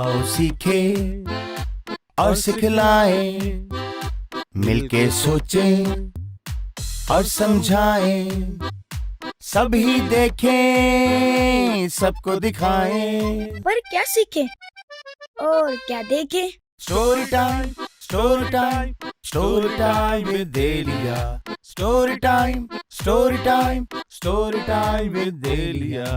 आओ सीखे और सिखलाएं, मिलके सोचें और समझाएं, सभी देखें सबको दिखाएं। पर क्या सीखे और क्या देखे? Story time, story time, story time with Aliya. Story time, story time, story time with Aliya.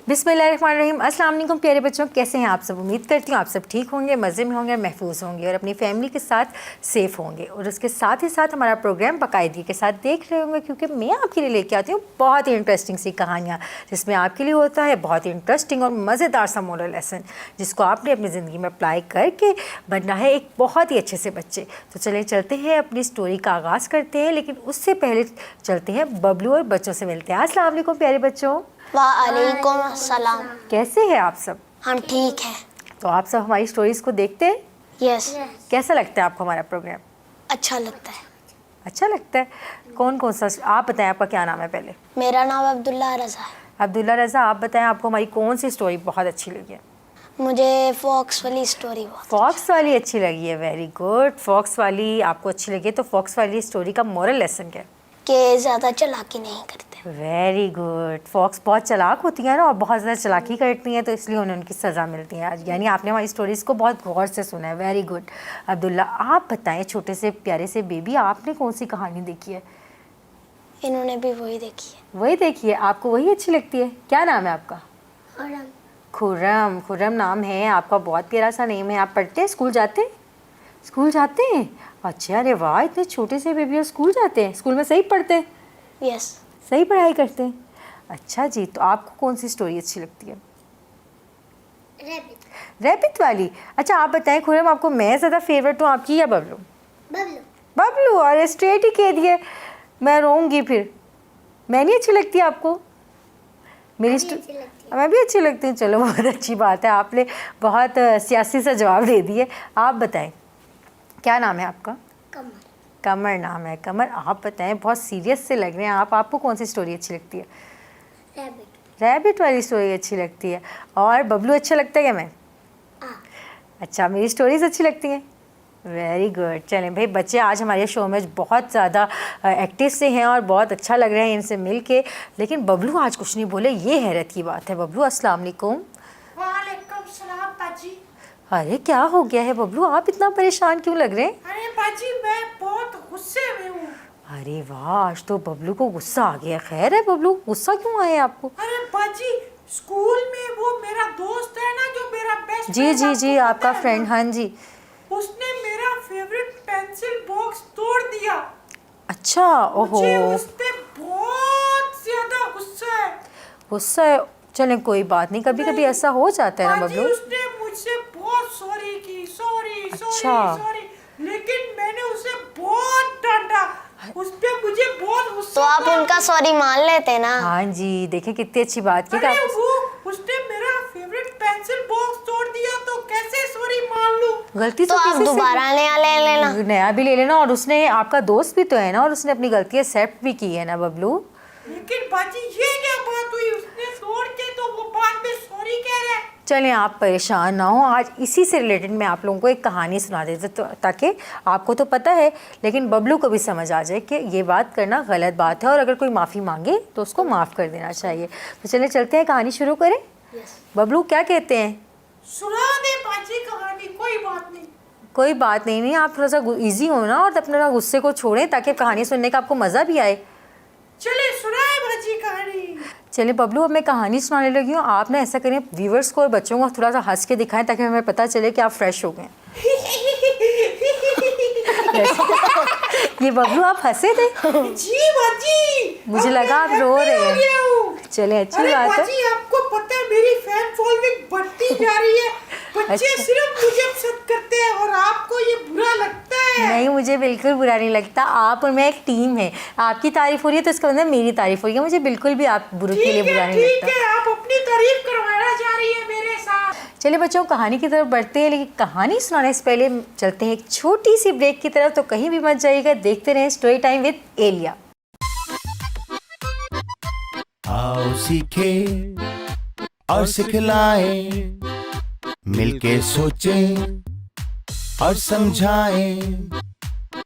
बिस्मिल्लाहिर्रहमानिर्रहीम। अस्सलाम वालेकुम प्यारे बच्चों, कैसे हैं आप सब? उम्मीद करती हूँ आप सब ठीक होंगे, मज़े में होंगे, महफूज होंगे और अपनी फैमिली के साथ सेफ़ होंगे। और उसके साथ ही साथ हमारा प्रोग्राम बाकायदगी के साथ देख रहे होंगे, क्योंकि मैं आपके लिए लेके आती हूँ बहुत ही इंटरेस्टिंग सी कहानियाँ, जिसमें आपके लिए होता है बहुत ही इंटरेस्टिंग और मज़ेदार सा मोरल लेसन, जिसको आपने अपनी ज़िंदगी में अप्लाई करके बनना है एक बहुत ही अच्छे से बच्चे। तो चले चलते हैं, अपनी स्टोरी का आगाज़ करते हैं, लेकिन उससे पहले चलते हैं बबलू और बच्चों से मिलते हैं। अस्सलाम वालेकुम प्यारे बच्चों। वालेकुम अस्सलाम। कैसे हैं आप सब? हम ठीक हैं। तो आप सब हमारी स्टोरीज़ को देखते हैं? यस। कैसा लगता है आपको हमारा प्रोग्राम? अच्छा लगता है। अच्छा लगता है। कौन कौन सा, आप बताएं आपका क्या नाम है पहले? मेरा नाम अब्दुल्ला रज़ा है। अब्दुल्ला रज़ा, आप बताएं आपको हमारी कौन सी स्टोरी बहुत अच्छी लगी है? मुझे फॉक्स वाली स्टोरी बहुत फॉक्स वाली अच्छी लगी है। Very good. फॉक्स वाली आपको अच्छी लगी है, तो फॉक्स वाली स्टोरी का मोरल लेसन क्या है? कि ज़्यादा चालाकी नहीं करते। Very good. फॉक्स बहुत चालाक होती है ना, और बहुत ज़्यादा चालाकी करती हैं, तो इसलिए उन्हें उनकी सज़ा मिलती है। यानी आपने हमारी स्टोरीज़ को बहुत गौर से सुना है। Very good. अब्दुल्ला, आप बताएं, छोटे से प्यारे से बेबी, आपने कौन सी कहानी देखी है? इन्होंने भी वही देखी है। वही देखी है? आपको वही अच्छी लगती है? क्या नाम है आपका? खुर्रम। खुर्रम नाम है आपका, बहुत प्यारा सा नेम है। आप पढ़ते हैं, स्कूल जाते हैं? स्कूल जाते हैं, अच्छा। अरे वाह, इतने छोटे से बेबी और स्कूल जाते हैं। स्कूल में सही पढ़ते हैं? यस। सही पढ़ाई करते हैं। अच्छा जी। तो आपको कौन सी स्टोरी अच्छी लगती है? रैबिट वाली। अच्छा आप बताएं खुर्रम, आपको मैं ज़्यादा फेवरेट हूँ आपकी या बबलू? बबलू। बबलू। और स्ट्रेट ही कह दिए, मैं रोऊंगी फिर। मैं नहीं अच्छी लगती आपको? मेरी मैं भी अच्छी लगती हूँ। चलो बहुत अच्छी बात है, आपने बहुत सियासी सा जवाब दे दिए। आप बताएं क्या नाम है आपका? कमर। कमर नाम है। कमर, आप बताएं, बहुत सीरियस से लग रहे हैं आप, आपको कौन सी स्टोरी अच्छी लगती है? रैबिट। रैबिट वाली स्टोरी अच्छी लगती है। और बबलू अच्छा लगता है क्या? मैं अच्छा, मेरी स्टोरीज अच्छी लगती हैं। Very good. चलें भाई बच्चे, आज हमारे शो में बहुत ज़्यादा एक्टिव से हैं और बहुत अच्छा लग रहा है इनसे मिल के। लेकिन बबलू आज कुछ नहीं बोले, ये हैरत की बात है। बबलू अस्सलाम वालेकुम। वालेकुम सलाम बाजी। अरे क्या हो गया है बबलू, आप इतना परेशान क्यों लग रहे हैं? अरे बाजी, मैं बहुत गुस्से में हूँ। अरे वाह, आज तो बबलू को गुस्सा आ गया। खैर है बबलू, गुस्सा क्यों आया आपको? अरे बाजी, स्कूल में वो मेरा दोस्त है ना, जो मेरा बेस्ट जी जी जी, आपका फ्रेंड, हाँ जी। उसने मेरा फेवरेट पेंसिल बॉक्स तोड़ दिया। अच्छा, ओहो। मुझे उस पे बहुत ज्यादा गुस्सा है। गुस्सा है? चलें कोई बात नहीं, कभी कभी ऐसा हो जाता है ना बाजी, बबलू। उसने मुझसे बहुत सॉरी की, सॉरी अच्छा। सॉरी सॉरी, लेकिन मैंने उसे बहुत डांटा। उस पे मुझे बहुत गुस्सा। तो आप उनका सॉरी मान लेते ना। हाँ जी, देखें कितनी अच्छी बात की। अरे वो उसने मेरा फेवरेट पेंसिल बॉक्स तोड़ दिया, तो कैसे सॉरी मान लूं? गलती तो आप दोबारा नया ले लेना। नया भी ले लेना। और उसने, आपका दोस्त भी तो है ना, और उसने अपनी गलती एक्सेप्ट भी की है ना बबलू। लेकिन बाजी, ये क्या बात हुई? उसने तोड़ के तो वो बाद में सॉरी कह रहा है। चलें आप परेशान ना हो, आज इसी से रिलेटेड मैं आप लोगों को एक कहानी सुना देती, तो ताकि आपको तो पता है लेकिन बबलू को भी समझ आ जाए कि ये बात करना गलत बात है, और अगर कोई माफ़ी मांगे तो उसको माफ़ कर देना चाहिए। तो चलिए चलते हैं, कहानी शुरू करें। बबलू क्या कहते हैं? सुना दे बाजी कहानी, कोई बात नहीं। कोई बात नहीं, आप थोड़ा सा ईजी हो ना, और अपने गुस्से को छोड़ें ताकि कहानी सुनने का आपको मज़ा भी आए। चले सुनाए बाजी कहानी। चलिए बबलू, अब मैं कहानी सुनाने लगी हूँ। आप ना ऐसा करें, व्यूवर्स को और बच्चों को थोड़ा सा हंस के दिखाएं, ताकि हमें पता चले कि आप फ्रेश हो गए। ये बबलू आप हंसे थे? जी बाजी, मुझे लगा आप रो रहे हैं। चले अच्छी बात है। बाजी, आपको पता है मेरी फैन फॉलोइंग बढ़ती जा रही है। बच्चे अच्छा। सिर्फ मुझे पसंद करते हैं और आपको ये बुरा लगता है। नहीं, मुझे बिल्कुल बुरा नहीं लगता। आप और मैं एक टीम है, आपकी तारीफ हो रही है तो इसका मतलब मेरी तारीफ हो रही है। मुझे बिल्कुल भी आप बुरे के लिए बुरा नहीं ठीक लगता। है, आप अपनी तारीफ करवाना जा रही है मेरे साथ। चलिए बच्चों, कहानी की तरफ बढ़ते हैं, लेकिन कहानी सुनाने से पहले चलते हैं एक छोटी सी ब्रेक की तरफ। तो कहीं भी मत जाइएगा, देखते रहें स्टोरी टाइम विद एलिया। आओ सीखे और सिखलाएं, मिलके सोचें और समझाएं,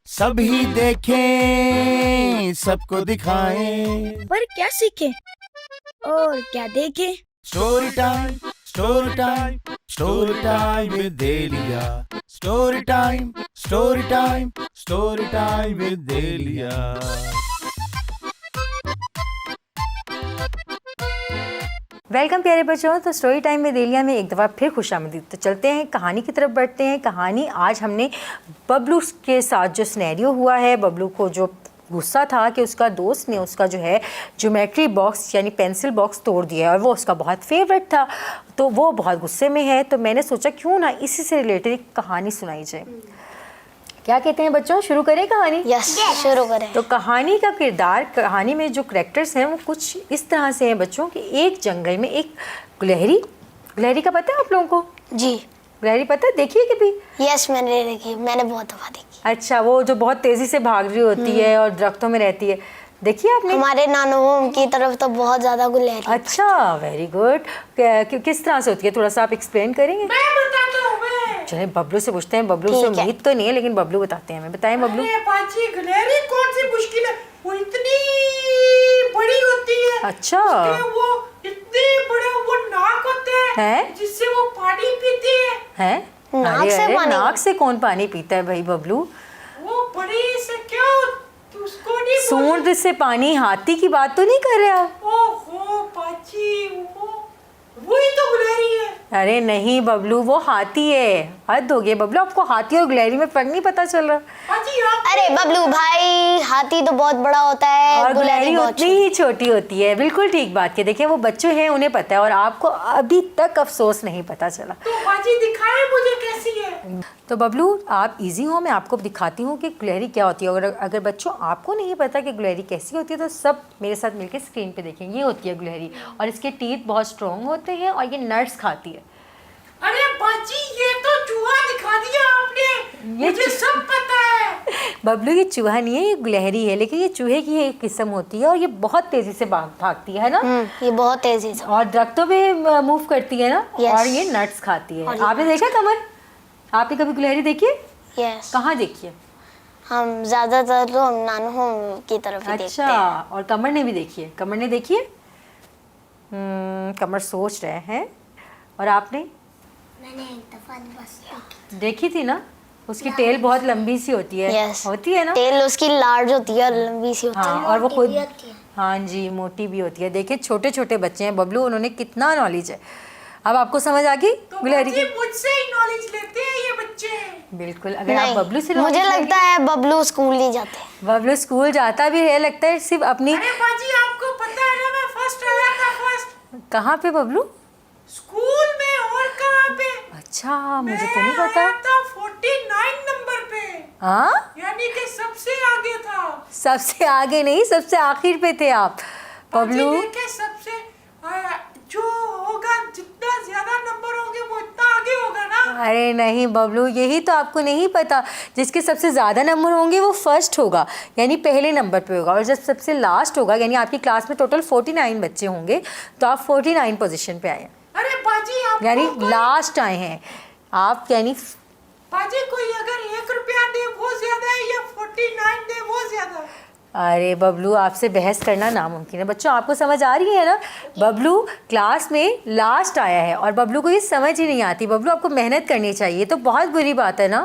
सभी देखें सबको दिखाएं। पर क्या सीखे और क्या देखे? Story time, story time, story time with Delia. Story time, story time, story time with Delia. Welcome प्यारे बच्चों। तो स्टोरी टाइम में देलिया में एक दफ़ा फिर खुशामदीद। तो चलते हैं कहानी की तरफ बढ़ते हैं। कहानी आज हमने बबलू के साथ जो सिनेरियो हुआ है, बबलू को जो गुस्सा था कि उसका दोस्त ने उसका जो है ज्योमेट्री बॉक्स यानी पेंसिल बॉक्स तोड़ दिया है और वो उसका बहुत फेवरेट था, तो वो बहुत गुस्से में है। तो मैंने सोचा क्यों ना इसी से रिलेटेड एक कहानी सुनाई जाए। क्या कहते हैं बच्चों, शुरू करें कहानी? यस, शुरू करें। तो कहानी का किरदार, कहानी में जो करैक्टर्स हैं वो कुछ इस तरह से हैं बच्चों कि एक जंगल में एक गुलहरी का पता है आप लोगों को? जी गुलहरी पता है, देखिए कभी? यस, मैंने देखी, मैंने बहुत दफा देखी। अच्छा, वो जो बहुत तेजी से भाग रही होती है और दरख्तों में रहती है, देखिए आपने? हमारे नानू की तरफ तो बहुत ज्यादा गुलहरी। अच्छा, वेरी गुड। किस तरह से होती है, थोड़ा सा आप एक्सप्लेन करेंगे? मैं बताता हूँ। मैं चलिए बबलू से पूछते हैं। बबलू से ठीक है। उम्मीद तो नहीं है लेकिन बबलू बताते हैं हमें। बताएं बबलू। अरे बाजी, गुलहरी कौन सी मुश्किल है, वो इतनी बड़ी होती है। अच्छा। उसके वो इतने बड़े वो नाक होते हैं? जिससे वो पानी पीती है। नाक अरे से अरे, पानी? नाक से कौन पानी पीता है भाई बबलू? वो बड़ी से क्यों उसको नहीं सूंड से पानी, हाथी की बात तो नहीं कर रहे आप? ओहो बाजी, वही तो गुलहरी है। अरे नहीं बबलू, वो हाथी है। हद हो गई बबलू, आपको हाथी और गुलहरी में फर्क नहीं पता चल रहा? बाजी आप अरे बबलू भाई, हाथी तो बहुत बड़ा होता है और गुलहरी बहुत उतनी ही छोटी होती है। बिल्कुल ठीक बात की। देखिए वो बच्चे हैं, उन्हें पता है और आपको अभी तक अफसोस नहीं पता चला। तो बाजी दिखाए मुझे कैसी है। तो बबलू आप इजी हो, मैं आपको दिखाती हूँ कि गुलहरी क्या होती है। और अगर बच्चों आपको नहीं पता कि गुलहरी कैसी होती है तो सब मेरे साथ मिलकर स्क्रीन पे देखें। ये होती है गुलहरी और इसके टीथ बहुत स्ट्रॉन्ग होते हैं और ये नट्स खाती है। अरे बाजी, ये तो चूहा दिखा दिया आपने, मुझे सब पता है। बबलू ये चूहा नहीं है, ये गुलहरी है, लेकिन ये चूहे की एक किस्म होती है और ये बहुत तेजी से भागती है ना, ये बहुत तेजी से। और दरख्तों पे मूव करती है ना। Yes. और ये नट्स खाती है। और ये आपने देखा कमर? आपने कभी गुलहरी देखी है? यस, कहाँ देखी है? हम ज्यादातर तो हम नानू की तरफ ही देखते अच्छा, हैं। और कमर ने भी देखी है? कमर ने देखी है? कमर सोच रहे हैं। और आपने मैंने एक दफा बस देखी थी ना? उसकी टेल बहुत लंबी सी होती है। यस, होती है ना? टेल उसकी लार्ज होती है और लंबी सी होती है। हाँ, और वो खुद, हाँ जी, मोटी भी होती है। देखिए छोटे छोटे बच्चे हैं बबलू, उन्होंने कितना नॉलेज है। अब आपको समझ आ गई तो गुलहरी बाजी की? मुझसे ही नॉलेज लेते हैं ये बच्चे। बिल्कुल। अगर आप नहीं, बबलू से मुझे knowledge लगता है बबलू स्कूल नहीं जाते। लेंगे- बबलू स्कूल जाता भी है, लगता है सिर्फ अपनी। अरे बाजी, आपको पता है ना, मैं फर्स्ट आया था। फर्स्ट कहाँ पे बबलू? स्कूल में, और कहाँ पे? अच्छा, मुझे तो नहीं मैं पता। आया था 49 नंबर पे, हाँ, यानी कि सबसे आगे था। सबसे आगे नहीं, सबसे आखिर पे थे आप बबलू। बाजी देखे, सबसे जो होगा, जितना ज्यादा नंबर होंगे वो इतना आगे होगा ना। अरे नहीं बबलू, यही तो आपको नहीं पता। जिसके सबसे ज़्यादा नंबर होंगे वो फर्स्ट होगा, यानी पहले नंबर पे होगा। और जब सबसे लास्ट होगा, यानी आपकी क्लास में टोटल 49 बच्चे होंगे तो आप 49 पोजीशन पे आए हैं, अरे बाजी, आप यानी लास्ट आए हैं आप। यानी बाजी, कोई अगर 1 रुपया दे वो ज्यादा है या 49 दे वो ज्यादा है? अरे बबलू, आपसे बहस करना नामुमकिन है। बच्चों आपको समझ आ रही है ना? बबलू क्लास में लास्ट आया है और बबलू को ये समझ ही नहीं आती। बबलू आपको मेहनत करनी चाहिए, तो बहुत बुरी बात है ना।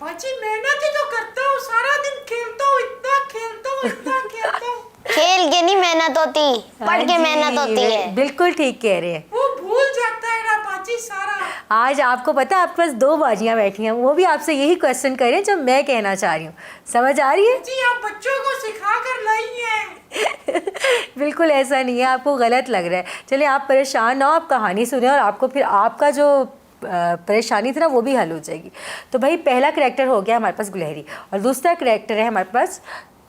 बाजी मेहनत ही तो करता हूँ, सारा दिन खेलता हूँ, इतना खेलता हूँ, इतना खेलता हूँ। खेल के नहीं मेहनत होती, पढ़ हाँ के जी, मेहनत होती है। बिल्कुल ठीक कह रहे हैं। वो भूल जाता है ना बाजी सारा। आज आपको पता है आपके पास 2 बाजियां बैठी हैं, वो भी आपसे यही क्वेश्चन कर रहे हैं जो मैं कहना चाह रही हूँ। समझ आ रही है? जी, आप बच्चों को सिखा कर लाई हैं। बिल्कुल ऐसा नहीं है, आपको गलत लग रहा है। चलिए आप परेशान ना हो, आप कहानी सुने और आपको फिर आपका जो परेशानी थी ना वो भी हल हो जाएगी। तो भाई पहला करैक्टर हो गया हमारे पास गुलहरी और दूसरा करैक्टर है हमारे पास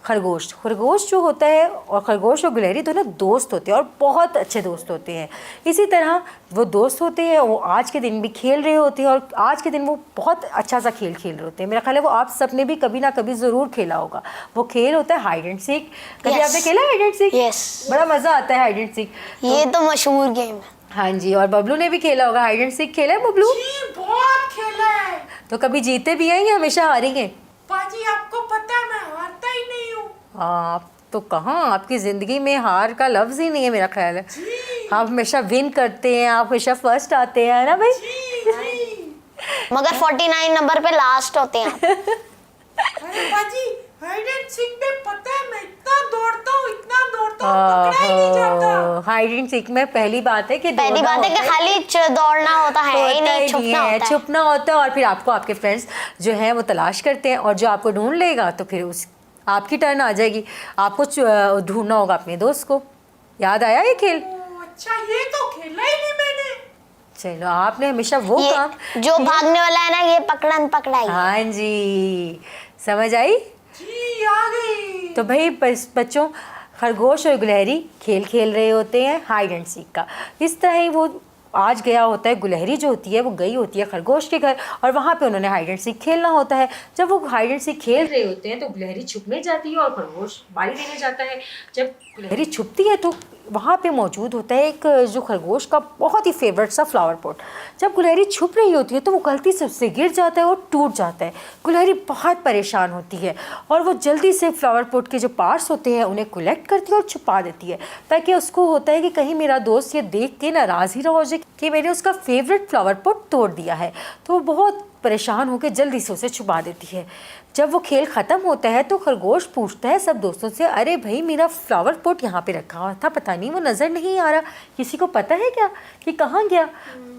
खरगोश। खरगोश जो होता है और खरगोश और गिलहरी दोनों दोस्त होते हैं और बहुत अच्छे दोस्त होते हैं। इसी तरह वो दोस्त होते हैं, वो आज के दिन भी खेल रहे होते हैं और आज के दिन वो बहुत अच्छा सा खेल खेल रहे होते हैं। मेरा ख्याल है वो आप सबने भी कभी ना कभी ज़रूर खेला होगा। वो खेल होता है हाइड एंड सीक। कभी Yes. आपने खेला हाइड एंड सीक? Yes. बड़ा मज़ा आता है हाइड एंड सीक। ये तो मशहूर गेम है। हाँ जी, और बबलू ने भी खेला होगा हाइड एंड सीक। खेला है बबलू? जी बहुत खेला है। तो कभी जीते भी हैं या हमेशा हारेंगे? बाजी आपको पता है मैं हारता ही नहीं हूँ। आप तो कहाँ, आपकी ज़िंदगी में हार का लफ्ज़ ही नहीं है मेरा ख्याल है। जी आप हमेशा विन करते हैं, आप हमेशा फर्स्ट आते हैं, है ना भाई? जी। मगर 49 नंबर पे लास्ट होते हैं आप। अरे बाजी हाइड एंड सीक में पता है मैं इतना दौड़ता हूँ पकड़ा ही नहीं जाता। हाइड एंड सीक में पहली बात है कि पहली बात है कि खाली दौड़ना होता है ही नहीं, छुपना होता है। छुपना होता है और फिर आपको आपके फ्रेंड्स जो हैं वो तलाश करते हैं और जो आपको ढूंढ लेगा तो फिर उस आपकी टर्न आ जाएगी। आपको ढूंढना होगा अपने दोस्त को। याद आया ये खेल? अच्छा ये तो खेला ही नहीं मैंने। चलो, आपने हमेशा वो काम जो भागने वाला है ना, ये पकड़न पकड़ाई। हाँ जी, समझ आई? जी आ गई। तो भाई बच्चों, खरगोश और गिलहरी खेल खेल रहे होते हैं हाइड एंड सीक का। इस तरह ही वो आज गया होता है, गिलहरी जो होती है वो गई होती है खरगोश के घर और वहाँ पे उन्होंने हाइड एंड सीक खेलना होता है। जब वो हाइड एंड सीक खेल रहे होते हैं तो गिलहरी छुपने जाती है और खरगोश बारी देने जाता है। जब गिलहरी छुपती है तो वहाँ पे मौजूद होता है एक जो खरगोश का बहुत ही फेवरेट सा फ्लावर पॉट। जब गिलहरी छुप रही होती है तो वो गलती से उससे गिर जाता है और टूट जाता है। गिलहरी बहुत परेशान होती है और वो जल्दी से फ्लावर पॉट के जो पार्ट्स होते हैं उन्हें कलेक्ट करती है और छुपा देती है, ताकि उसको होता है कि कहीं मेरा दोस्त ये देख के नाराज़ ही ना हो जाए कि मैंने उसका फेवरेट फ्लावर पॉट तोड़ दिया है। तो वो बहुत परेशान होकर जल्दी से उसे छुपा देती है। जब वो खेल ख़त्म होता है तो खरगोश पूछता है सब दोस्तों से, अरे भाई मेरा फ्लावर पॉट यहाँ पे रखा हुआ था, पता नहीं वो नज़र नहीं आ रहा, किसी को पता है क्या कि कहाँ गया?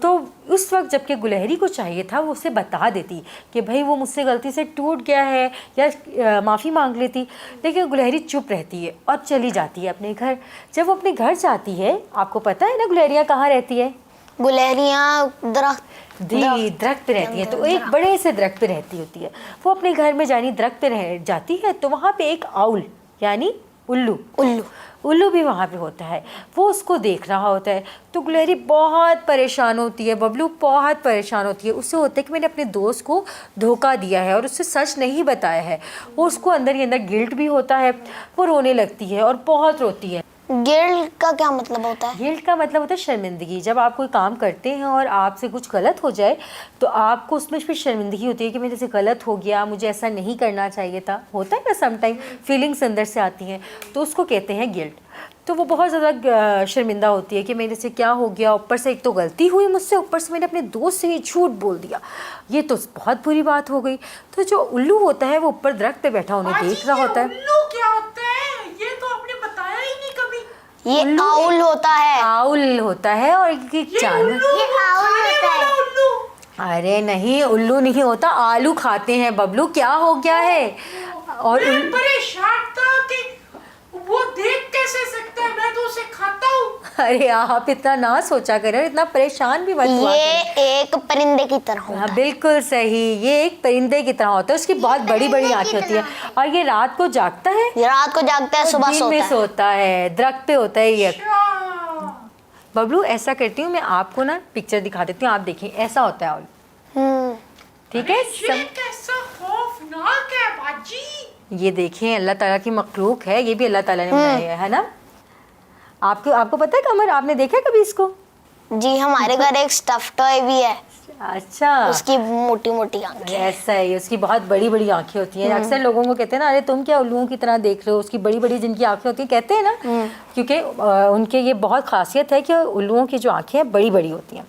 तो उस वक्त जबकि गिलहरी को चाहिए था वो उसे बता देती कि भाई वो मुझसे गलती से टूट गया है या माफ़ी मांग लेती, लेकिन गिलहरी चुप रहती है और चली जाती है अपने घर। जब वो अपने घर जाती है, आपको पता है ना गिलहरियाँ कहाँ रहती है? गुलहरियाँ दरख्त पे रहती है। तो एक बड़े से दरख्त पे रहती होती है। वो अपने घर में जानी दरख्त पे रह जाती है तो वहाँ पे एक आउल यानी उल्लू भी वहाँ पे होता है। वो उसको देख रहा होता है तो गिलहरी बहुत परेशान होती है, बबलू बहुत परेशान होती है। उससे होता है कि मैंने अपने दोस्त को धोखा दिया है और उससे सच नहीं बताया है। वो उसको अंदर ही अंदर गिल्ट भी होता है। वो रोने लगती है और बहुत रोती है। गिल्ट का क्या मतलब होता है? गिल्ट का मतलब होता है शर्मिंदगी। जब आप कोई काम करते हैं और आपसे कुछ गलत हो जाए तो आपको उसमें फिर शर्मिंदगी होती है कि मेरे से गलत हो गया, मुझे ऐसा नहीं करना चाहिए था। होता है ना, समटाइम फीलिंग्स अंदर से आती हैं, तो उसको कहते हैं गिल्ट। तो वो बहुत ज़्यादा शर्मिंदा होती है कि मेरे से क्या हो गया, ऊपर से एक तो गलती हुई मुझसे, ऊपर से मैंने अपने दोस्त से ही झूठ बोल दिया, ये तो बहुत बुरी बात हो गई। तो जो उल्लू होता है वो ऊपर दरख्त पे बैठा उन्हें देख रहा होता है। उल्लू क्या होता है ये तो आपने बताया ही नहीं कभी। ये आउल होता है। आउल होता है और ये जानवर। ये आउल होता है। उल्लू अरे नहीं, उल्लू नहीं होता, आलू खाते हैं बबलू, क्या हो गया है? और मैं परेशान था कि वो देख कैसे सकता है, मैं तो उसे खाता हूँ। अरे आप इतना ना सोचा करें, इतना परेशान भी मत हुआ ये करें। एक परिंदे की तरह होता हाँ है। बिल्कुल सही, ये एक परिंदे की तरह होता है। उसकी बहुत बड़ी बड़ी आंखें होती है और ये रात को जागता है, ये रात को जागता है, सुबह दिन में सोता है। सोता है, दरख्त पे होता है ये। अच्छा। बबलू ऐसा करती हूँ मैं, आपको ना पिक्चर दिखा देती हूँ, आप देखिए ऐसा होता है आउल। ठीक है, ये कैसा खौफनाक है बाजी। ये देखिए अल्लाह ताला की मखलूक है, ये भी अल्लाह ताला ने बनाया है ना। आपको पता है कमर, आपने देखा है कभी इसको? जी, हमारे घर एक स्टफ टॉय भी है। अच्छा, उसकी मोटी मोटी आंखें। ऐसा है, उसकी बहुत बड़ी बड़ी आंखें होती हैं। अक्सर लोगों को कहते हैं ना, अरे तुम क्या उल्लुओं की तरह देख रहे हो, उसकी बड़ी बड़ी जिनकी आंखें होती हैं, कहते हैं ना, क्योंकि उनके ये बहुत खासियत है कि उल्लुओं की जो आंखें हैं बड़ी बड़ी होती हैं।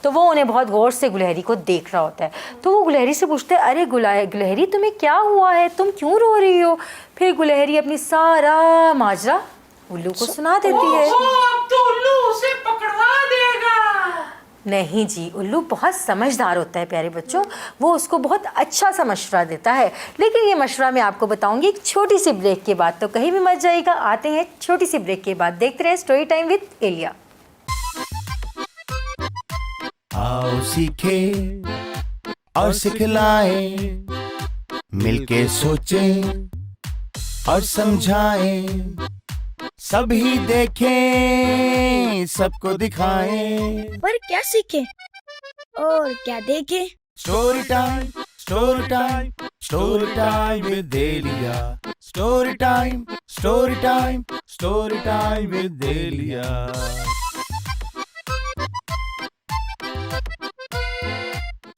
तो वो उन्हें बहुत गौर से गुलहरी को देख रहा होता है। तो वो गुलहरी से पूछते हैं, अरे गुलहरी तुम्हें क्या हुआ है, तुम क्यों रो रही हो? फिर गुलहरी अपनी सारा माजरा उल्लू को सुना देती है। अब तो उल्लू उसे पकड़वा देगा। नहीं जी, उल्लू बहुत समझदार होता है प्यारे बच्चों, वो उसको बहुत अच्छा सा मशवरा देता है। लेकिन ये मशवरा मैं आपको बताऊंगी एक छोटी सी ब्रेक के बाद, तो कहीं भी मत जाइएगा। आते हैं छोटी सी ब्रेक के बाद, देखते रहे स्टोरी टाइम विद एलिया। आओ सीखे और सिखलाएं, मिलके सोचें, और समझाएं, सभी देखें, सबको दिखाएं। पर क्या सीखे और क्या देखे? Story time, story time, story time with Delia. Story time, story time, story time with Delia.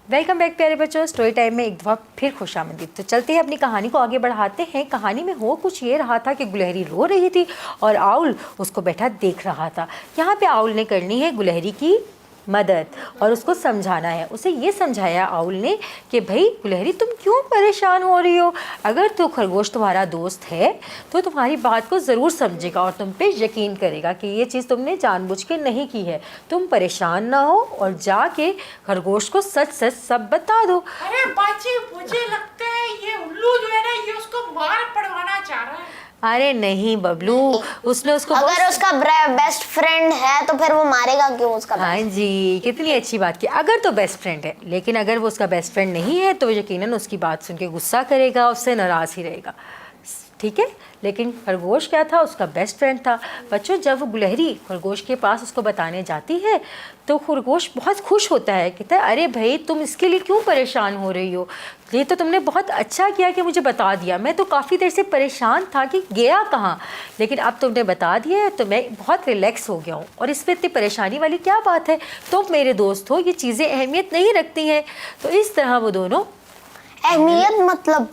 Welcome back प्यारे बच्चों। स्टोरी टाइम में एक दफ़ा फिर खुशामदीद। तो चलते हैं अपनी कहानी को आगे बढ़ाते हैं। कहानी में हो कुछ ये रहा था कि गुलहरी रो रही थी और आउल उसको बैठा देख रहा था। यहाँ पे आउल ने करनी है गुलहरी की मदद और उसको समझाना है। उसे ये समझाया आउल ने कि भाई गुलहरी तुम क्यों परेशान हो रही हो? अगर तो खरगोश तुम्हारा दोस्त है तो तुम्हारी बात को ज़रूर समझेगा और तुम पे यकीन करेगा कि ये चीज़ तुमने जानबूझ के नहीं की है। तुम परेशान ना हो और जाके खरगोश को सच सच सब बता दो। अरे बाजी, मुझे लगता है ये उल्लू जो है ना, ये उसको मार पड़वाना चाह रहा है। अरे नहीं बबलू, उसने उसको अगर उसका बेस्ट फ्रेंड है तो फिर वो मारेगा क्यों उसका? हाँ जी, कितनी अच्छी बात की। अगर तो बेस्ट फ्रेंड है, लेकिन अगर वो उसका बेस्ट फ्रेंड नहीं है तो वो यकीनन उसकी बात सुन के गुस्सा करेगा, उससे नाराज़ ही रहेगा। ठीक है, लेकिन खरगोश क्या था? उसका बेस्ट फ्रेंड था। बच्चों, जब वो गुलहरी खरगोश के पास उसको बताने जाती है तो खरगोश बहुत खुश होता है, कहता है अरे भाई तुम इसके लिए क्यों परेशान हो रही हो? ये तो तुमने बहुत अच्छा किया कि मुझे बता दिया। मैं तो काफ़ी देर से परेशान था कि गया कहाँ, लेकिन अब तुमने बता दिया है तो मैं बहुत रिलैक्स हो गया हूँ। और इसमें इतनी परेशानी वाली क्या बात है? तुम मेरे दोस्त हो, ये चीज़ें अहमियत नहीं रखती हैं। तो इस तरह वो दोनों अहमियत मतलब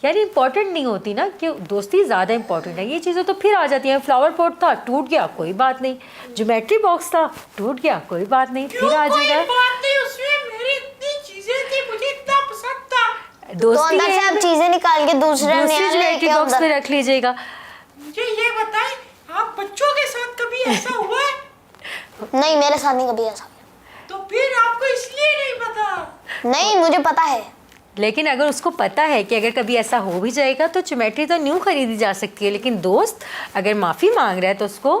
यानी इंपॉर्टेंट नहीं होती ना, कि दोस्ती ज़्यादा इंपॉर्टेंट है। ये चीज़ें तो फिर आ जाती हैं। फ्लावर पॉट था, टूट गया, कोई बात नहीं। ज्योमेट्री बॉक्स था, टूट गया, कोई बात नहीं, फिर आ कोई जाएगा। बात नहीं, उसमें मेरी इतनी चीजें थी, मुझे इतना पसंद था। तो दोस्ती अंदर से है, आप चीजें निकाल के दूसरे नया ज्योमेट्री लेके बॉक्स अंदर। में रख लीजिएगा। मुझे ये बताएं, आप बच्चों के साथ कभी ऐसा हुआ है? नहीं, मेरे साथ नहीं कभी ऐसा। तो फिर आपको इसलिए नहीं पता? नहीं, मुझे पता है। लेकिन अगर उसको पता है कि अगर कभी ऐसा हो भी जाएगा तो ज्योमेट्री तो न्यू खरीदी जा सकती है, लेकिन दोस्त अगर माफ़ी मांग रहा है तो उसको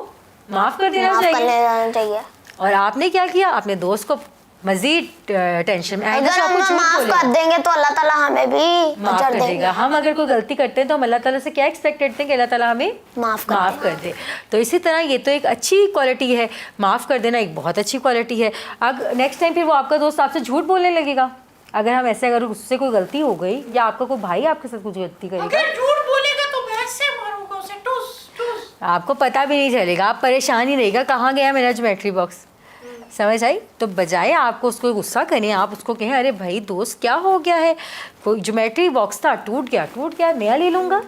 माफ़ कर देना माफ कर चाहिए। लेना चाहिए। और आपने क्या किया? आपने दोस्त को मजीद टेंशन में अगर हम माफ कर देंगे तो अल्लाह ताला हमें भी माफ अजर कर देंगे। देगा। हम अगर कोई गलती करते हैं तो हम अल्लाह ताला से क्या एक्सपेक्ट करते हैं कि अल्लाह ताला हमें माफ कर माफ़ कर दे। तो इसी तरह ये तो एक अच्छी क्वालिटी है, माफ़ कर देना एक बहुत अच्छी क्वालिटी है। अब नेक्स्ट टाइम फिर वो आपका दोस्त आपसे झूठ बोलने लगेगा। अगर हम ऐसे, अगर उससे कोई गलती हो गई या आपका कोई भाई आपके साथ कुछ गलती करेगा, अगर झूठ बोलेगा तो मैं ऐसे मारूंगा उसे, टूस टूस। आपको पता भी नहीं चलेगा, आप परेशान ही रहेगा कहाँ गया मेरा ज्योमेट्री बॉक्स। समझ आई? तो बजाय आपको उसको गुस्सा करें, आप उसको कहें अरे भाई दोस्त क्या हो गया है, कोई ज्योमेट्री बॉक्स था, टूट गया, नया ले लूँगा,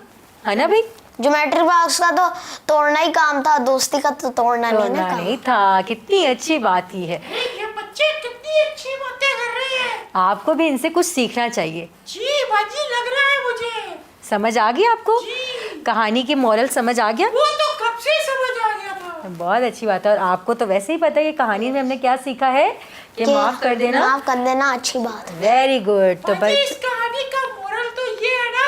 है ना भाई? ज्योमेट्री बॉक्स का तो तोड़ना ही काम था, दोस्ती का तो तोड़ना नहीं ना काम। नहीं था। कितनी अच्छी बात ही है। ये बच्चे कितनी अच्छी बातें कर रहे हैं। आपको भी इनसे कुछ सीखना चाहिए। जी बाजी, लग रहा है मुझे। समझ आ गई आपको? जी। कहानी की मोरल समझ आ गया? वो तो कब से समझ आ गया था। बहुत अच्छी बात है। और आपको तो वैसे ही पता है कि कहानी में हमने क्या सीखा है कि माफ कर देना। माफ कर देना अच्छी बात है। Very good. तो बाजी, इस कहानी का मोरल तो ये है ना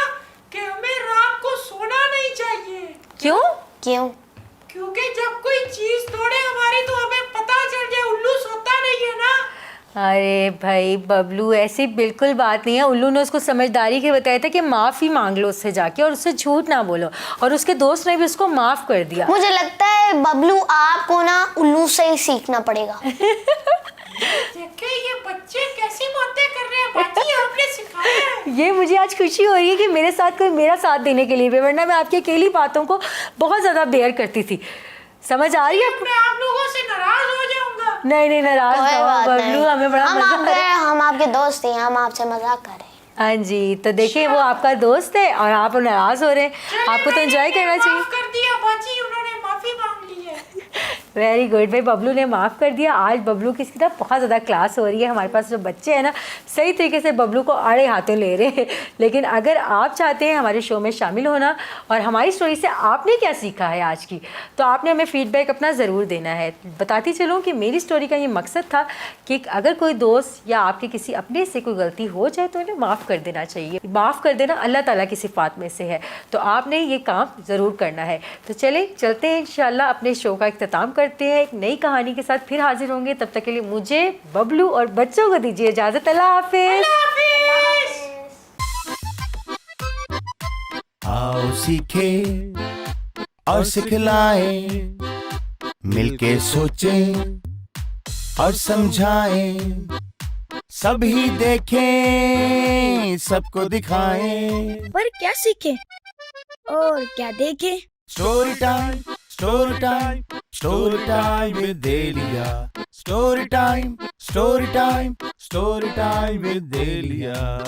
कि हमें रात को सोना नहीं चाहिए। क्यों? क्यों? क्योंकि जब कोई चीज तोड़े हमारी तो हमें पता चल जाए। उल्लू सोता नहीं है ना। अरे भाई बबलू, ऐसी बिल्कुल बात नहीं है। उल्लू ने उसको समझदारी के बताया था कि माफ़ी मांग लो उससे जाके और उससे झूठ ना बोलो, और उसके दोस्त ने भी उसको माफ़ कर दिया। मुझे लगता है बबलू आपको ना उल्लू से ही सीखना पड़ेगा। देखिए ये बच्चे कैसी बातें कर रहे हैं। बाजी, आपने सिखाया है। ये मुझे आज खुशी हो रही है कि मेरे साथ कोई मेरा साथ देने के लिए भी, वरना मैं आपकी अकेली बातों को बहुत ज़्यादा बेयर करती थी। समझ आ रही है आपको? मैं आप लोगों से नाराज हो जाऊंगा। नहीं नाराज कोई ना हो बात बबलू, नहीं। हमें बड़ा मजा हम आपके दोस्त हैं, हम आपसे मजाक कर रहे हैं। हाँ जी, तो देखिए वो आपका दोस्त है और आप नाराज हो रहे हैं। आपको तो एंजॉय करना चाहिए। माफ कर दिया बाजी, उन्होंने माफी मांग ली है। वेरी गुड भाई, बबलू ने माफ़ कर दिया। आज बबलू की इसकी ना बहुत ज़्यादा क्लास हो रही है। हमारे पास जो बच्चे हैं ना, सही तरीके से बबलू को आड़े हाथों ले रहे हैं। लेकिन अगर आप चाहते हैं हमारे शो में शामिल होना और हमारी स्टोरी से आपने क्या सीखा है आज की, तो आपने हमें फीडबैक अपना ज़रूर देना है। बताती चलूँ कि मेरी स्टोरी का ये मकसद था कि अगर कोई दोस्त या आपके किसी अपने से कोई गलती हो जाए तो उन्हें माफ़ कर देना चाहिए। माफ़ कर देना अल्लाह ताला की सिफ़ात में से है, तो आपने ये काम ज़रूर करना है। तो चलते हैं इंशाल्लाह अपने शो का इख्तिताम करते हैं। एक नई कहानी के साथ फिर हाजिर होंगे। तब तक के लिए मुझे, बबलू और बच्चों को दीजिए इजाज़त। अल्लाह हाफिज़। आओ सीखे और सिखलाएं, मिलके सोचें और समझाएं, सभी देखें सबको दिखाएं। पर क्या सीखे और क्या देखे? Story time, story time, story time with Delia. Story time, story time, story time with देलिया।